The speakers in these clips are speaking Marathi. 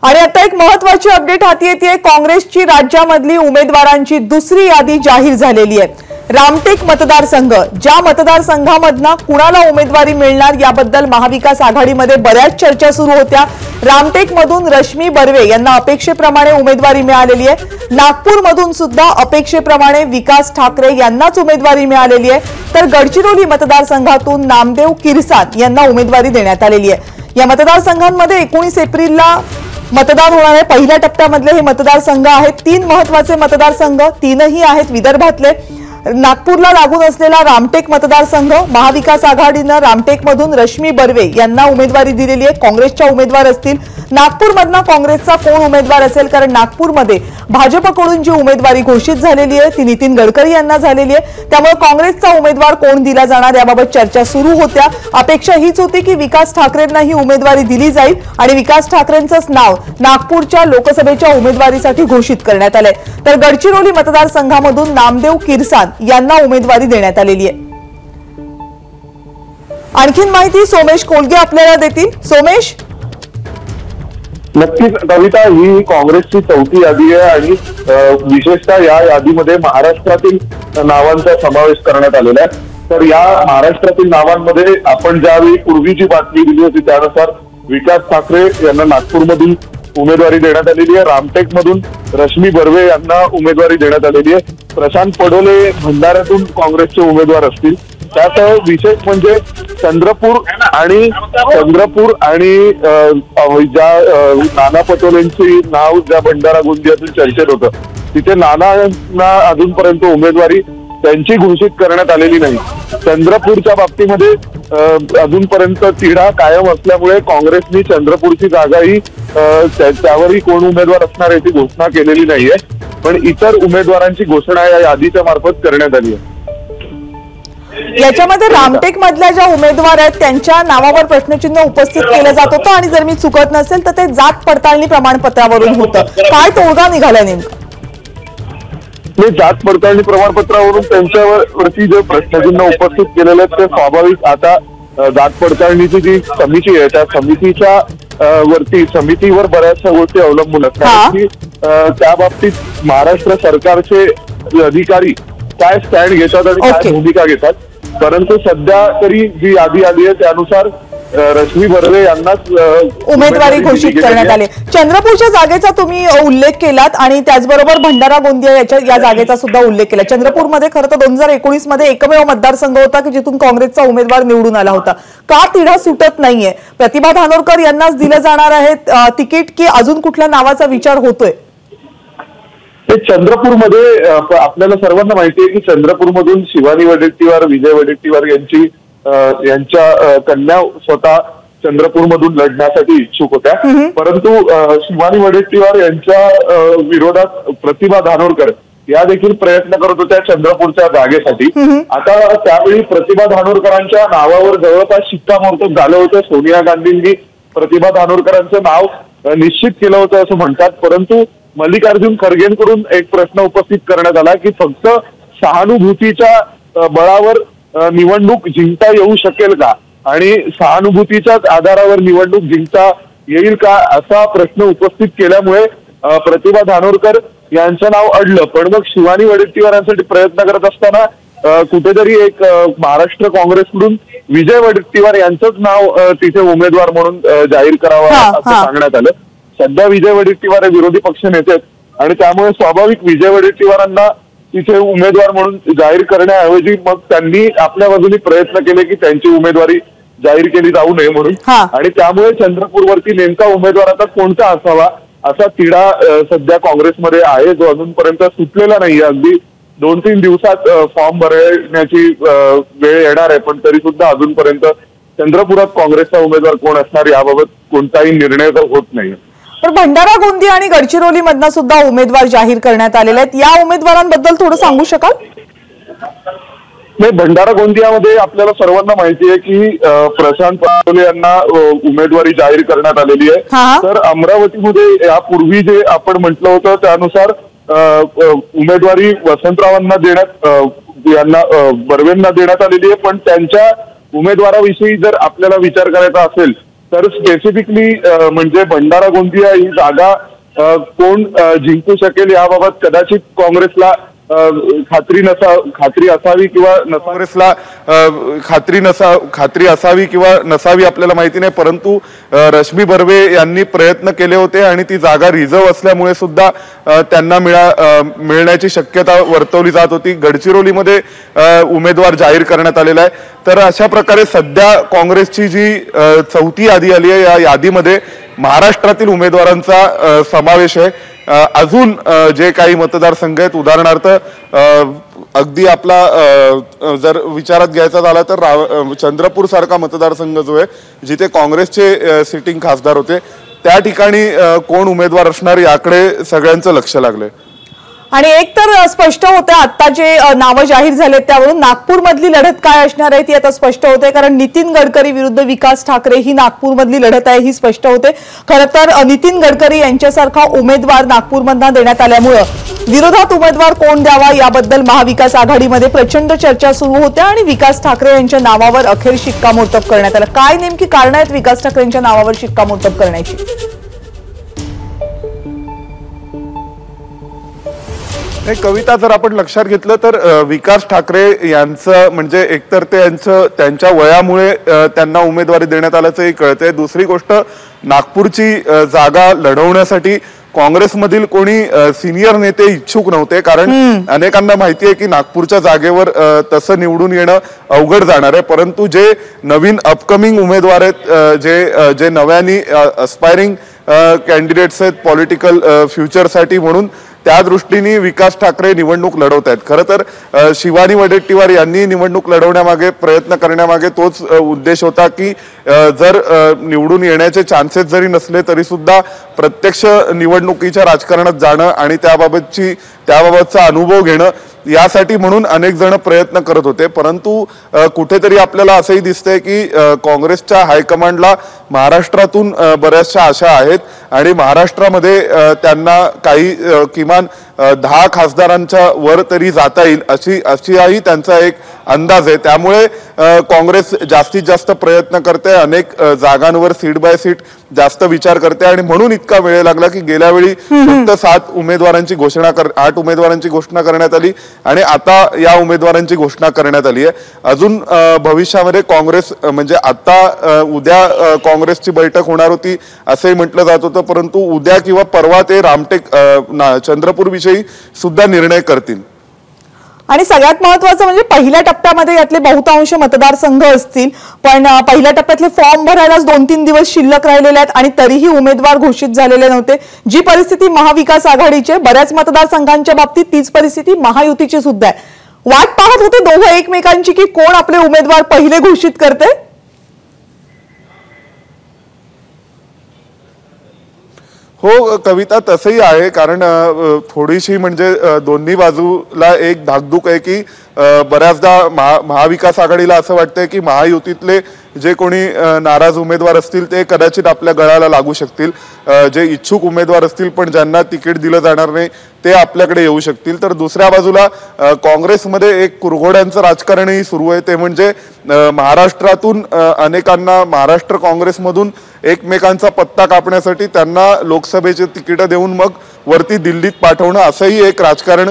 आणि आता एक महत्त्वाची अपडेट हाती येते। काँग्रेसची राज्यामधली उमेदवारांची दुसरी यादी जाहीर झालेली आहे। रामटेक मतदारसंघ, ज्या मतदारसंघामधनं कुणाला उमेदवारी मिळणार याबद्दल महाविकास आघाडीमध्ये बऱ्याच चर्चा सुरू होत्या। रामटेकमधून रश्मी बर्वे यांना अपेक्षेप्रमाणे उमेदवारी मिळालेली आहे। नागपूरमधून सुद्धा अपेक्षेप्रमाणे विकास ठाकरे यांनाच उमेदवारी मिळालेली आहे। तर गडचिरोली मतदारसंघातून नामदेव किरसात यांना उमेदवारी देण्यात आलेली आहे। या मतदारसंघांमध्ये 19 एप्रिलला मतदान होणार आहे। पहिल्या टप्प्यामधले हे मतदारसंघ आहेत। 3 महत्त्वाचे मतदारसंघ, 3ही आहेत विदर्भातले। नागपूरला लागून असलेला रामटेक मतदारसंघ, महाविकास आघाडीने रामटेकमधून रश्मी बर्वे यांना उमेदवारी दिलेली आहे। काँग्रेसच्या उमेदवार असतील। नागपूरमधनं काँग्रेसचा कोण उमेदवार असेल, कारण नागपूरमध्ये भाजपकडून जी उमेदवारी घोषित झालेली आहे ती नितीन गडकरी यांना झालेली आहे। त्यामुळे काँग्रेसचा उमेदवार कोण दिला जाणार याबाबत चर्चा सुरू होत्या। अपेक्षा हीच होती की विकास ठाकरेंना ही उमेदवारी दिली जाईल आणि विकास ठाकरेंचंच नाव नागपूरच्या लोकसभेच्या उमेदवारीसाठी घोषित करण्यात आलंय। तर गडचिरोली मतदारसंघामधून नामदेव किरसात यांना उमेदवारी देण्यात आलेली आहे। आणखीन माहिती सोमेश कोलगे आपल्याला देतील। सोमेश, नक्कीच कविता, ही काँग्रेसची चौथी यादी आहे आणि विशेषतः या यादीमध्ये महाराष्ट्रातील नावांचा समावेश करण्यात आलेला आहे। तर या महाराष्ट्रातील नावांमध्ये आपण ज्यावेळी पूर्वी जी बातमी दिली होती त्यानुसार विकास ठाकरे यांना नागपूरमधून उमेदवारी देण्यात आलेली आहे। रामटेकमधून रश्मी बर्वे यांना उमेदवारी देण्यात आलेली आहे। प्रशांत पडोले भंडाऱ्यातून काँग्रेसचे उमेदवार असतील। त्यात विशेष म्हणजे चंद्रपूर आणि ज्या नाना पटोलेंची नाव ज्या भंडारा गोंदियातील चर्चेत होतं तिथे नानांना अजूनपर्यंत उमेदवारी त्यांची घोषित करण्यात आलेली नाही। चंद्रपूरच्या बाबतीमध्ये अजूनपर्यंत तिढा कायम असल्यामुळे काँग्रेसनी चंद्रपूरची जागाही त्यावरही कोण उमेदवार असणार याची घोषणा केलेली नाहीये, पण इतर उमेदवारांची घोषणा या यादीच्या मार्फत करण्यात आली आहे। याच्यामध्ये रामटेक मधल्या ज्या उमेदवार आहेत त्यांच्या नावावर प्रश्नचिन्ह उपस्थित केलं जात होतं आणि जर मी चुकत नसेल तर ते जात पडताळणी प्रमाणपत्रावरून होतं। काय तोडगा निघाला नेमका? जात पडताळणी प्रमाणपत्रावरून त्यांच्यावरती जे प्रश्नचिन्ह उपस्थित केलेले आहेत ते स्वाभाविक आता जात पडताळणीची जी समिती आहे त्या समितीवर बऱ्याचशा गोष्टी अवलंबून असतात की त्या बाबतीत महाराष्ट्र सरकारचे अधिकारी काय स्टँड घेतात आणि काय भूमिका घेतात। परंतु सध्या तरी जी यादी आली आहे त्यानुसार रश्मी बर्वे यांनाच उमेदवारी घोषित करण्यात आली। चंद्रपूरच्या जागेचा तुम्ही उल्लेख केलात आणि त्याचबरोबर भंडारा गोंदिया या जागेचा सुद्धा उल्लेख केला। चंद्रपूरमध्ये खरं तर 2019 मध्ये एकमेव मतदारसंघ होता की जिथून काँग्रेसचा उमेदवार निवडून आला होता। का तिढा सुटत नाहीये? प्रतिभा धानोरकर यांनाच दिलं जाणार आहे तिकीट की अजून कुठल्या नावाचा विचार होतोय? चंद्रपूरमध्ये आपल्याला सर्वांना माहिती आहे की चंद्रपूरमधून शिवानी वडेट्टीवार, विजय वडेट्टीवार यांच्या कन्या स्वतः चंद्रपूरमधून लढण्यासाठी इच्छुक होत्या। परंतु शिवानी वडेट्टीवार यांच्या विरोधात प्रतिभा धानोरकर या देखील प्रयत्न करत होत्या चंद्रपूरच्या जागेसाठी। आता त्यावेळी प्रतिभा धानोरकरांच्या नावावर जवळपास शिक्कामोर्तब झालं होतं। सोनिया गांधींनी प्रतिभा धानोरकरांचं नाव निश्चित केलं होतं असं म्हणतात। परंतु मल्लिकार्जुन खरगेंकडून एक प्रश्न उपस्थित करण्यात आला की फक्त सहानुभूतीच्या बळावर निवडणूक जिंकता येऊ शकेल का आणि सहानुभूतीच्याच आधारावर निवडणूक जिंकता येईल का असा प्रश्न उपस्थित केल्यामुळे प्रतिभा धानोरकर यांचं नाव अडलं। पण मग शिवानी वडेट्टीवारांसाठी प्रयत्न करत असताना कुठेतरी एक महाराष्ट्र काँग्रेसकडून विजय वडेट्टीवार यांचंच नाव तिथे उमेदवार म्हणून जाहीर करावं असं सांगण्यात आलं। सध्या विजय वडेट्टीवार हे विरोधी पक्ष नेते आहेत आणि त्यामुळे स्वाभाविक विजय वडेट्टीवारांना तिथे उमेदवार म्हणून जाहीर करण्याऐवजी मग त्यांनी आपल्या बाजूने प्रयत्न केले की त्यांची उमेदवारी जाहीर केली जाऊ नये म्हणून। आणि त्यामुळे चंद्रपूरवरती नेमका उमेदवार आता कोणता असावा असा तिढा सध्या काँग्रेसमध्ये आहे जो अजूनपर्यंत सुटलेला नाहीये। अगदी 2-3 दिवसात फॉर्म भरण्याची वेळ येणार आहे, पण तरी सुद्धा अजूनपर्यंत चंद्रपुरात काँग्रेसचा उमेदवार कोण असणार याबाबत कोणताही निर्णय होत नाही। तर भंडारा गोंदिया आणि गडचिरोली मधनं सुद्धा उमेदवार जाहीर करण्यात आलेले आहेत। या उमेदवारांबद्दल थोडं सांगू शकाल? नाही, भंडारा गोंदियामध्ये आपल्याला सर्वांना माहिती आहे की प्रशांत पटोले यांना उमेदवारी जाहीर करण्यात आलेली आहे। तर अमरावतीमध्ये यापूर्वी जे आपण म्हटलं होतं त्यानुसार उमेदवारी वसंतरावांना बर्वेंना देण्यात आलेली आहे। पण त्यांच्या उमेदवाराविषयी जर आपल्याला विचार करायचा असेल तर स्पेसिफिकली म्हणजे भंडारा गोंदिया ही जागा कोण जिंकू शकेल याबाबत कदाचित काँग्रेसला खात्री असावी किंवा काँग्रेसला खात्री असावी किंवा नसावी आपल्याला माहिती नाही, परंतु रश्मी बर्वे यांनी प्रयत्न केले होते आणि ती जागा रिझर्व्ह असल्यामुळे सुद्धा त्यांना मिळण्याची शक्यता वर्तवली जात होती। गडचिरोलीमध्ये उमेदवार जाहीर करण्यात आलेला आहे। तर अशा प्रकारे सध्या काँग्रेसची जी चौथी यादी आली आहे, या यादीमध्ये महाराष्ट्रातील उमेदवारांचा समावेश आहे। अजून जे काही मतदारसंघ आहेत, उदाहरणार्थ अगदी आपला जर विचारात घ्यायचा झाला तर चंद्रपूर सारखा मतदारसंघ जो आहे, जिथे काँग्रेसचे सिटिंग खासदार होते, त्या ठिकाणी कोण उमेदवार असणार याकडे सगळ्यांचं लक्ष लागलंय। आणि एक तर स्पष्ट होते आता जे नावं जाहीर झालेत त्यावरून नागपूरमधली लढत काय असणार आहे ती आता स्पष्ट होते, कारण नितीन गडकरी विरुद्ध विकास ठाकरे ही नागपूरमधली लढत आहे ही स्पष्ट होते। खरं तर नितीन गडकरी यांच्यासारखा उमेदवार नागपूरमधून देण्यात आल्यामुळे विरोधात उमेदवार कोण द्यावा याबद्दल महाविकास आघाडीमध्ये प्रचंड चर्चा सुरू होत्या आणि विकास ठाकरे यांच्या नावावर अखेर शिक्कामोर्तब करण्यात आलं। काय नेमकी कारण आहेत विकास ठाकरे यांच्या नावावर शिक्कामोर्तब करण्याची? कविता, जर आपण लक्षात घेतलं तर विकास ठाकरे यांचं म्हणजे एकतर ते त्यांच्या वयामुळे त्यांना उमेदवारी देण्यात आल्याचंही कळतंय। दुसरी गोष्ट, नागपूरची जागा लढवण्यासाठी काँग्रेसमधील कोणी सिनियर नेते इच्छुक नव्हते, कारण अनेकांना माहिती आहे की नागपूरच्या जागेवर तसं निवडून येणं अवघड जाणार आहे। परंतु जे नवीन अपकमिंग उमेदवार आहेत, जे नव्यानी अस्पायरिंग कॅन्डिडेट्स आहेत पॉलिटिकल फ्युचरसाठी, म्हणून त्या दृष्टीने विकास ठाकरे निवडणूक लढवत आहेत। खरं तर शिवानी वडेट्टीवार यांनी निवडणूक लढवण्यामागे प्रयत्न करण्यामागे तोच उद्देश होता की जर निवडून येण्याचे चान्सेस जरी नसले तरी सुद्धा प्रत्यक्ष निवडणुकीच्या राजकारणात जाणं आणि त्याबाबतचा अनुभव घेणं यासाठी म्हणून अनेक जण प्रयत्न करत होते। परंतु कुठेतरी आपल्याला असंही दिसतंय की काँग्रेसच्या हायकमांडला महाराष्ट्रातून बऱ्याचशा आशा आहेत आणि महाराष्ट्रामध्ये त्यांना काही किमान 10 खासदारांच्या वर तरी जाता येईल अशीही त्यांचा एक अंदाज आहे। त्यामुळे काँग्रेस जास्तीत जास्त प्रयत्न करते, अनेक जागांवर सीट बाय सीट जास्त विचार करते आणि म्हणून इतका वेळ लागला की गेल्या वेळी फक्त 8 उमेदवारांची घोषणा करण्यात आली आणि आता या उमेदवारांची घोषणा करण्यात आली आहे। अजून भविष्यामध्ये काँग्रेस म्हणजे आता उद्या काँग्रेसची बैठक होणार होती असंही म्हटलं जात होतं, परंतु उद्या किंवा परवा ते रामटेक चंद्रपूर विषयी सुद्धा निर्णय करतील। आणि सगळ्यात महत्त्वाचं म्हणजे पहिल्या टप्प्यामध्ये यातले बहुतांश मतदारसंघ असतील, पण पहिल्या टप्प्यातले फॉर्म भरायलाच 2-3 दिवस शिल्लक राहिलेले आहेत आणि तरीही उमेदवार घोषित झालेले नव्हते। जी परिस्थिती महाविकास आघाडीची, बऱ्याच मतदारसंघांच्या बाबतीत तीच परिस्थिती महायुतीची सुद्धा आहे। वाट पाहत होते दोघं एकमेकांची की कोण आपले उमेदवार पहिले घोषित करते? हो कविता, तसंही आहे, कारण थोडीशी म्हणजे दोन्ही बाजूला एक धाकधूक आहे की बऱ्याचदा महाविकास आघाडीला असं वाटतंय की महायुतीतले जे कोणी नाराज उमेदवार असतील ते कदाचित आपल्या गळाला लागू शकतील, जे इच्छुक उमेदवार असतील पण ज्यांना तिकीट दिलं जाणार नाही ते आपल्याकडे येऊ शकतील। तर दुसऱ्या बाजूला काँग्रेसमध्ये एक कुरघोड्यांचं राजकारणही सुरू आहे, ते म्हणजे महाराष्ट्रातून अनेकांना महाराष्ट्र काँग्रेसमधून एकमेकांचा पत्ता कापण्यासाठी त्यांना लोकसभेचे तिकीट देऊन मग वरती दिल्लीत पाठवणं असंही एक राजकारण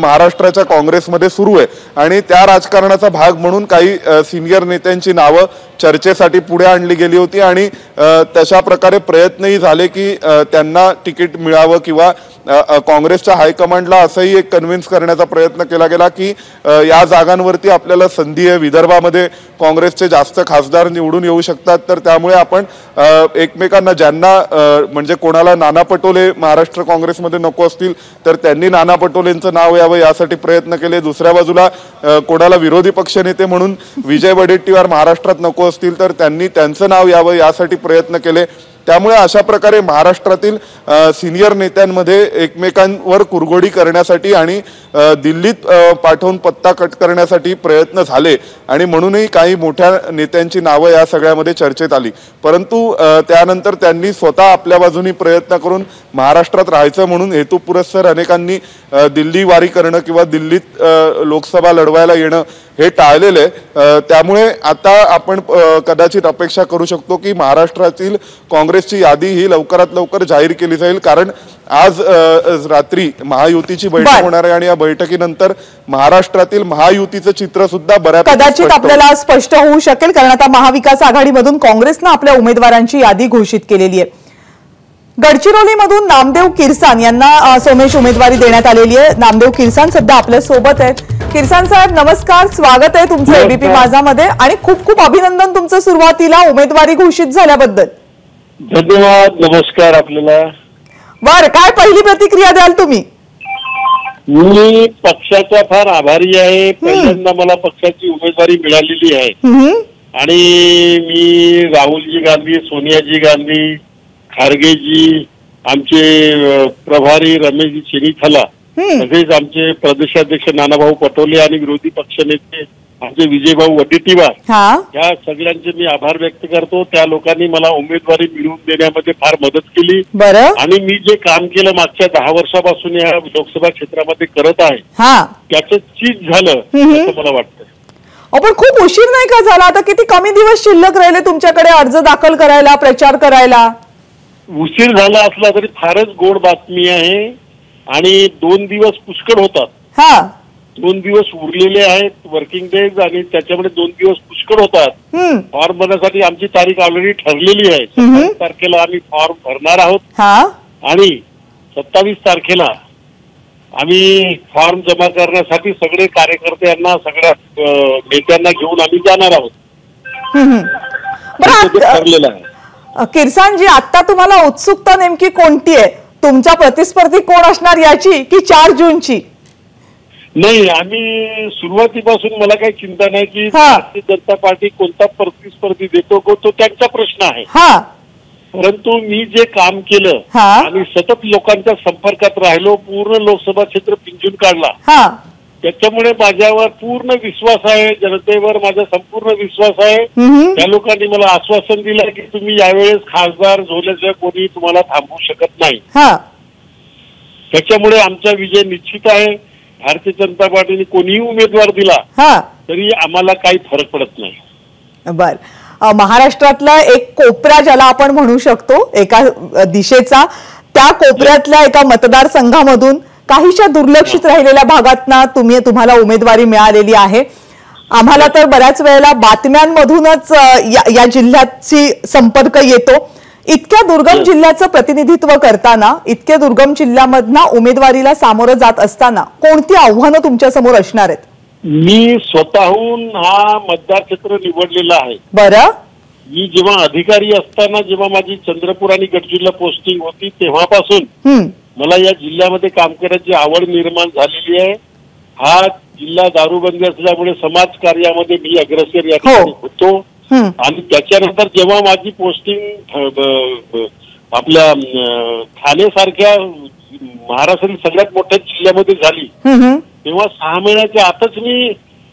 महाराष्ट्राच्या काँग्रेसमध्ये सुरू आहे आणि त्या राजकारणाचा भाग म्हणून काही सिनियर नेत्यांची नावं चर्चेसाठी पुढे आणली गेली होती आणि तशा प्रकारे प्रयत्नही झाले की त्यांना तिकीट मिळावं किंवा काँग्रेसच्या हायकमांडला असंही एक कन्व्हिन्स करण्याचा प्रयत्न केला गेला की या जागांवरती आपल्याला संधी आहे, विदर्भामध्ये काँग्रेसचे जास्त खासदार निवडून येऊ शकतात, तर त्यामुळे आपण एकमेकांना ज्यांना म्हणजे कोणाला नाना पटोले महाराष्ट्र काँग्रेसमध्ये नको असतील तर त्यांनी नाना पटोलेंचं नाव यावं यासाठी प्रयत्न केले। दुसऱ्या बाजूला कोणाला विरोधी पक्षनेते म्हणून विजय वडेट्टीवार महाराष्ट्रात नको असतील तर त्यांनी त्यांचं नाव यावं यासाठी प्रयत्न केले। त्यामुळे अशा प्रकारे महाराष्ट्रातील सिनियर नेत्यांमध्ये एकमेकांवर कुरघोडी करण्यासाठी आणि दिल्लीत पाठवून पत्ता कट करण्यासाठी प्रयत्न झाले आणि म्हणूनही काही मोठ्या नेत्यांची नावं या सगळ्यामध्ये चर्चेत आली। परंतु त्यानंतर त्यांनी स्वतः आपल्या बाजूनी प्रयत्न करून महाराष्ट्रात राहायचं म्हणून हेतुपुरस्सर अनेकांनी दिल्ली वारी करणं किंवा दिल्लीत लोकसभा लढवायला येणं हे टाळलेले। त्यामुळे आता आपण कदाचित अपेक्षा करू शकतो की महाराष्ट्रातील काँग्रेसची यादी ही लवकरात लवकर जाहीर केली जाईल, कारण आज रात्री महायुतीची बैठक होणार आहे आणि या बैठकीनंतर महाराष्ट्रातील महायुतीचं चित्र सुद्धा बऱ्यापैकी कदाचित आपल्याला स्पष्ट होऊ शकेल, कारण आता महाविकास आघाडीमधून काँग्रेसने आपल्या उमेदवारांची यादी घोषित केलेली आहे। गडचिरोलीमधून नामदेव किरसान यांना सोमेश उमेदवारी देण्यात आलेली आहे। नामदेव किरसान सध्या आपल्या सोबत आहेत। किरसान साहेब नमस्कार, स्वागत आहे तुमचं एबीपी माझामध्ये आणि खूप खूप अभिनंदन तुमचं सुरुवातीला उमेदवारी घोषित झाल्याबद्दल। धन्यवाद, नमस्कार आपल्याला। बरं, काय पहिली प्रतिक्रिया द्याल तुम्ही? मी पक्षाचा फार आभारी आहे। पहिल्यांदा मला पक्षाची उमेदवारी मिळालेली आहे आणि मी राहुलजी गांधी, सोनियाजी गांधी, खारगेजी, आमचे प्रभारी रमेशजी चिनीथला, तसेच आमचे प्रदेशाध्यक्ष नानाभाऊ पटोले आणि विरोधी पक्षनेते आमचे विजयभाऊ वडेट्टीवार, या सगळ्यांचे मी आभार व्यक्त करतो। त्या लोकांनी मला उमेदवारी मिळवून देण्यामध्ये फार मदत केली आणि मी जे काम केलं मागच्या 10 वर्षापासून या लोकसभा क्षेत्रामध्ये करत आहे त्याचं चीज झालं असं मला वाटतं। आपण खूप उशीर नाही का झाला? आता किती कमी दिवस शिल्लक राहिले तुमच्याकडे अर्ज दाखल करायला, प्रचार करायला? उशीर झाला असला तरी फारच गोड बातमी आहे आणि 2 दिवस पुष्कळ होतात। 2 दिवस उरलेले आहेत वर्किंग डेज आणि त्याच्यामध्ये 2 दिवस पुष्कळ होतात। फॉर्म भरण्यासाठी आमची तारीख ऑलरेडी ठरलेली आहे। 27 तारखेला आम्ही फॉर्म भरणार आहोत आणि 27 तारखेला आम्ही फॉर्म जमा करण्यासाठी सगळे कार्यकर्त्यांना, सगळ्या नेत्यांना घेऊन आम्ही जाणार आहोत। ठरलेलं आहे। किरसानजी, आता तुम्हाला उत्सुकता नेमकी कोणती आहे? तुमचा प्रतिस्पर्धी कोण असणार याची की 4 जूनची? नाही, आम्ही सुरुवातीपासून मला काही चिंता नाही की भारतीय जनता पार्टी कोणता प्रतिस्पर्धी देतो तो त्यांचा प्रश्न आहे। परंतु मी जे काम केलं आणि सतत लोकांच्या संपर्कात राहिलो, पूर्ण लोकसभा क्षेत्र पिंजून काढला, त्याच्यामुळे माझ्यावर पूर्ण विश्वास आहे, जनतेवर माझा संपूर्ण विश्वास आहे। त्या लोकांनी मला आश्वासन दिलं की तुम्ही यावेळेस खासदार झाल्याशिवाय कोणी तुम्हाला थांबवू शकत नाही। त्याच्यामुळे आमचा विजय निश्चित आहे। भारतीय जनता पार्टीने कोणीही उमेदवार दिला तरी आम्हाला काही फरक पडत नाही। बर, महाराष्ट्रातला एक कोपरा ज्याला आपण म्हणू शकतो एका दिशेचा, त्या कोपऱ्यातल्या एका मतदारसंघामधून काहीशा दुर्लक्षित राहिलेल्या भागातना तुम्हाला उमेदवारी मिळालेली आहे। आम्हाला तर बऱ्याच वेळेला बातम्यांमधूनच या जिल्ह्याची संपर्क येतो। इतक्या दुर्गम जिल्ह्याचं प्रतिनिधित्व करताना, इतक्या दुर्गम जिल्ह्यामधना उमेदवारीला सामोरं जात असताना कोणती आव्हानं तुमच्या समोर असणार आहेत? मी स्वतःहून हा मतदार क्षेत्र निवडलेला आहे। बरं, मी जेव्हा अधिकारी असताना, जेव्हा माझी चंद्रपूर आणि गडचिरोलीला पोस्टिंग होती तेव्हापासून मला या जिल्ह्यामध्ये काम करण्याची आवड निर्माण झालेली आहे। हा जिल्हा दारूबंदी असल्यामुळे समाज कार्यामध्ये मी अग्रेसर या ठिकाणी होतो आणि त्याच्यानंतर जेव्हा माझी पोस्टिंग आपल्या ठाणेसारख्या महाराष्ट्रातील सगळ्यात मोठ्या जिल्ह्यामध्ये झाली, तेव्हा 6 महिन्याच्या आतच मी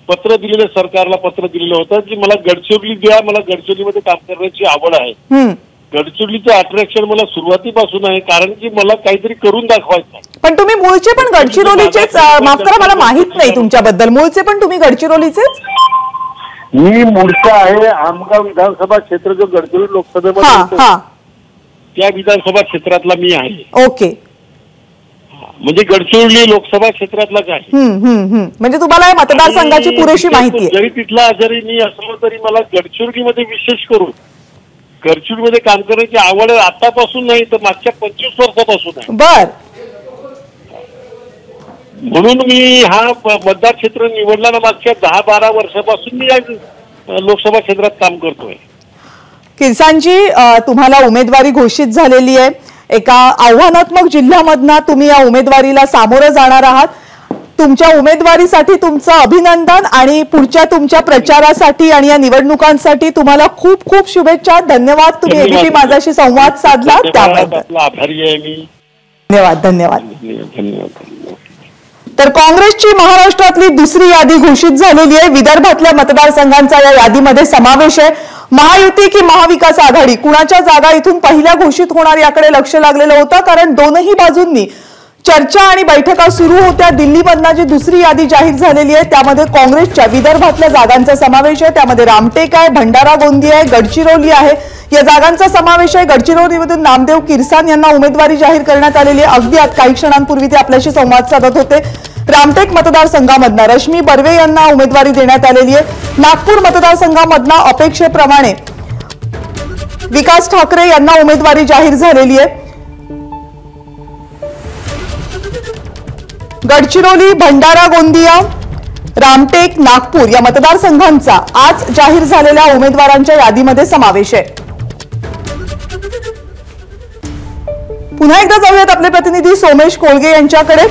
पत्र दिलेलं, सरकारला पत्र दिलेलं होतं की मला गडचिरोली द्या, मला गडचिरोलीमध्ये काम करण्याची आवड आहे। गडचिरोलीचं अट्रॅक्शन मला सुरुवातीपासून आहे, कारण की मला काहीतरी करून दाखवायचं। पण तुम्ही मूळचे पण गडचिरोलीचेच? माफ करा, मला माहित नाही तुमच्याबद्दल। मूळचे पण तुम्ही गडचिरोलीचेच? मी मूळचा आहे। आमगाव विधानसभा क्षेत्र जो गडचिरोली लोकसभेमध्ये त्या विधानसभा क्षेत्रातला मी आहे। ओके, म्हणजे गडचिरोली लोकसभा क्षेत्रातलाच आहे। म्हणजे तुम्हाला मतदारसंघाची पुरेशी माहिती आहे। जरी तिथला जरी मी असलो तरी मला गडचिरोलीमध्ये विशेष करून गडचिरोलीमध्ये काम करण्याची आवड आतापासून नाही तर मागच्या 25 वर्षापासून आहे। बर, म्हणून मी हा मतदार क्षेत्र निवडला ना, मागच्या 10-12 वर्षापासून मी या लोकसभा क्षेत्रात काम करतोय। किरसानजी, तुम्हाला उमेदवारी घोषित झालेली आहे। एका आव्हानात्मक जिल्ह्यामधना तुम्ही या उमेदवारीला सामोरं जाणार आहात। तुमच्या उमेदवारीसाठी तुमचं अभिनंदन आणि पुढच्या तुमच्या प्रचारासाठी आणि या निवडणुकांसाठी तुम्हाला खूप खूप शुभेच्छा. धन्यवाद. तुम्ही एबीपी माझाशी संवाद साधला त्याबद्दल आभारी आहे मी. धन्यवाद. धन्यवाद. धन्यवाद. तर काँग्रेसची महाराष्ट्रातली दुसरी यादी घोषित झालेली आहे. विदर्भातल्या मतदारसंघांचा या यादीमध्ये समावेश आहे. महायुती की महाविकास आघाडी, कुणाच्या जागा इथून पहिल्या घोषित होणार याकडे लक्ष लागलेलं होतं, कारण दोनही बाजूंनी चर्चा आणि बैठका सुरू होत्या. दिल्लीमधनं जी दुसरी यादी जाहीर झालेली आहे त्यामध्ये काँग्रेसच्या विदर्भातल्या जागांचा समावेश आहे. त्यामध्ये रामटेक आहे, भंडारा गोंदिया आहे, गडचिरोली आहे, या जागांचा समावेश आहे. गडचिरोलीमधून नामदेव किरसान यांना उमेदवारी जाहीर करण्यात आलेली आहे. अगदी काही क्षणांपूर्वी ते आपल्याशी संवाद साधत होते. रामटेक मतदारसंघामधनं रश्मी बर्वे यांना उमेदवारी देण्यात आलेली आहे. नागपूर मतदारसंघामधनं अपेक्षेप्रमाणे विकास ठाकरे यांना उमेदवारी जाहीर झालेली आहे. गडचिरोली, भंडारा गोंदिया, रामटेक, नागपूर या मतदारसंघांचा आज जाहीर झालेल्या उमेदवारांच्या यादीमध्ये समावेश आहे. पुन्हा एकदा जाऊयात आपले प्रतिनिधी सोमेश कोळगे यांच्याकडे.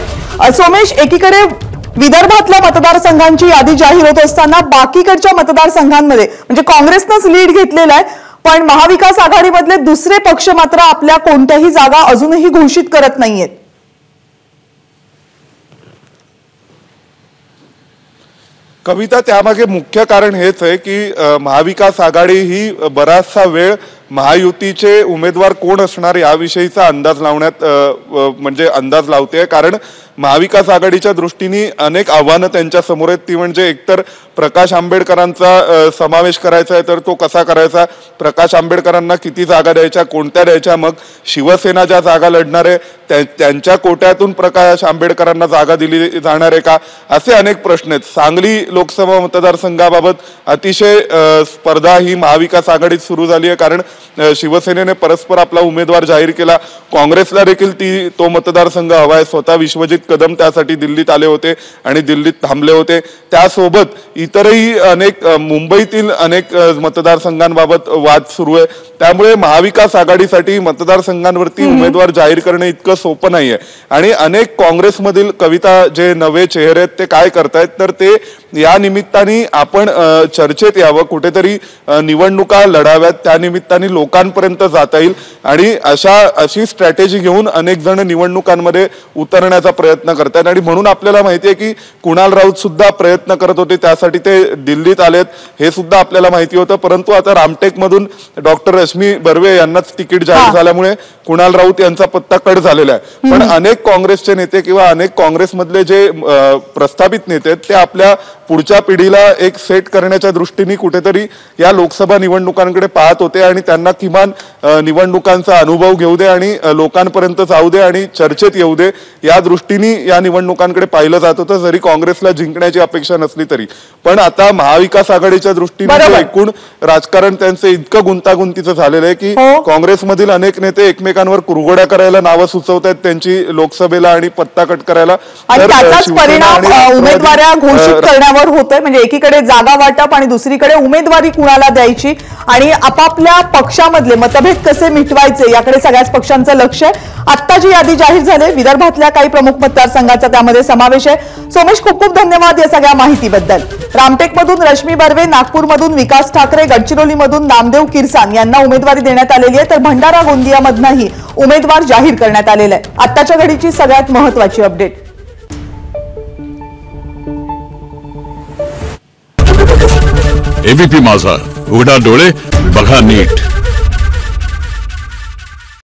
सोमेश, एकीकडे विदर्भातल्या मतदारसंघांची यादी जाहीर होत असताना बाकीकडच्या मतदारसंघांमध्ये म्हणजे काँग्रेसनंच लीड घेतलेला आहे, पण महाविकास आघाडीमधले दुसरे पक्ष मात्र आपल्या कोणत्याही जागा अजूनही घोषित करत नाहीयेत. कविता, त्यामागे मुख्य कारण हेच आहे की महाविकास आघाडी ही बराचसा वेळ महायुतीचे उमेदवार कोण असणार याविषयीचा अंदाज लावण्यात म्हणजे अंदाज लावते. कारण महाविकास आघाडीच्या दृष्टीने अनेक आव्हानं त्यांच्या समोर आहेत. ती म्हणजे एकतर प्रकाश आंबेडकरांचा समावेश करायचा आहे, तर तो कसा करायचा, प्रकाश आंबेडकरांना किती जागा द्यायच्या, कोणत्या द्यायच्या, मग शिवसेना ज्या जागा लढणार आहे त्यांच्या कोट्यातून प्रकाश आंबेडकरांना जागा दिली जाणार आहे का, असे अनेक प्रश्न आहेत. सांगली लोकसभा मतदारसंघाबाबत अतिशय स्पर्धा ही महाविकास आघाडीत सुरू झाली आहे, कारण शिवसेनेने परस्पर आपला उमेदवार जाहीर केला. काँग्रेसला देखील तो मतदारसंघ हवाय. स्वतः विश्वजित कदम त्यासाठी दिल्लीत आले होते आणि दिल्लीत थांबले होते. त्यासोबत इतरही अनेक मुंबईतील अनेक मतदारसंघांबाबत वाद सुरू आहे. त्यामुळे महाविकास आघाडीसाठी मतदारसंघांवरती उमेदवार जाहीर करणे इतकं सोपं नाहीये. आणि अनेक काँग्रेसमधील कविता जे नवे चेहरे आहेत ते काय करतायत, तर ते या निमित्ताने आपण चर्चेत यावं, कुठेतरी निवडणुका लढाव्यात, त्या निमित्ताने लोकांपर्यंत जाता येईल आणि अशी स्ट्रॅटेजी घेऊन अनेक जण निवडणुकांमध्ये उतरण्याचा प्रयत्न करतात. आणि म्हणून आपल्याला माहिती आहे की कुणाल राऊत सुद्धा प्रयत्न करत होते, त्यासाठी ते दिल्लीत आलेत, हे सुद्धा आपल्याला माहिती होतं. परंतु आता रामटेक मधून डॉक्टर रश्मी बर्वे यांनाच तिकीट जाहीर झाल्यामुळे कुणाल राऊत यांचा पत्ता कट झालेला आहे. पण अनेक काँग्रेसचे नेते किंवा अनेक काँग्रेसमधले जे प्रस्थापित नेते आहेत ते आपल्या पुढच्या पिढीला एक सेट करण्याच्या दृष्टीने कुठेतरी या लोकसभा निवडणुकांकडे पाहत होते आणि त्यांना किमान निवडणुकांचा अनुभव घेऊ दे आणि लोकांपर्यंत जाऊ दे आणि चर्चेत येऊ दे, या दृष्टीने या निवडणुकांकडे पाहिलं जात होतं. जरी काँग्रेसला जिंकण्याची अपेक्षा नसली तरी. पण आता महाविकास आघाडीच्या दृष्टीने एकूण राजकारण त्यांचं इतकं गुंतागुंतीचं झालेलं आहे की काँग्रेसमधील अनेक नेते एकमेकांवर कुरघोड्या करायला नावं सुचवत आहेत त्यांची लोकसभेला आणि पत्ता कट करायला. आणि त्याचाच परिणाम उमेदवाऱ्या घोषित करण्यावर होतोय. म्हणजे एकीकडे जागा वाटप आणि दुसरीकडे उमेदवारी कुणाला द्यायची आणि आपापल्या पक्षामधले मतभेद कसे मिटवायचे याकडे सगळ्याच पक्षांचं लक्ष आहे. आता जी यादी जाहीर झाली विदर्भातल्या काही प्रमुख मतदारसंघाचा त्यामध्ये समावेश आहे. सोमेश, खूप खूप धन्यवाद या सगळ्या माहितीबद्दल. रामटेकमधून रश्मी बर्वे, नागपूरमधून विकास ठाकरे, गडचिरोलीमधून नामदेव किरसान यांना उमेदवारी देण्यात आलेली आहे, तर भंडारा गोंदियामधनंही उमेदवार जाहीर करण्यात आलेला आहे. आताच्या घडीची सगळ्यात महत्त्वाची अपडेट. एबीपी माझा, उघडा डोळे बघा नीट.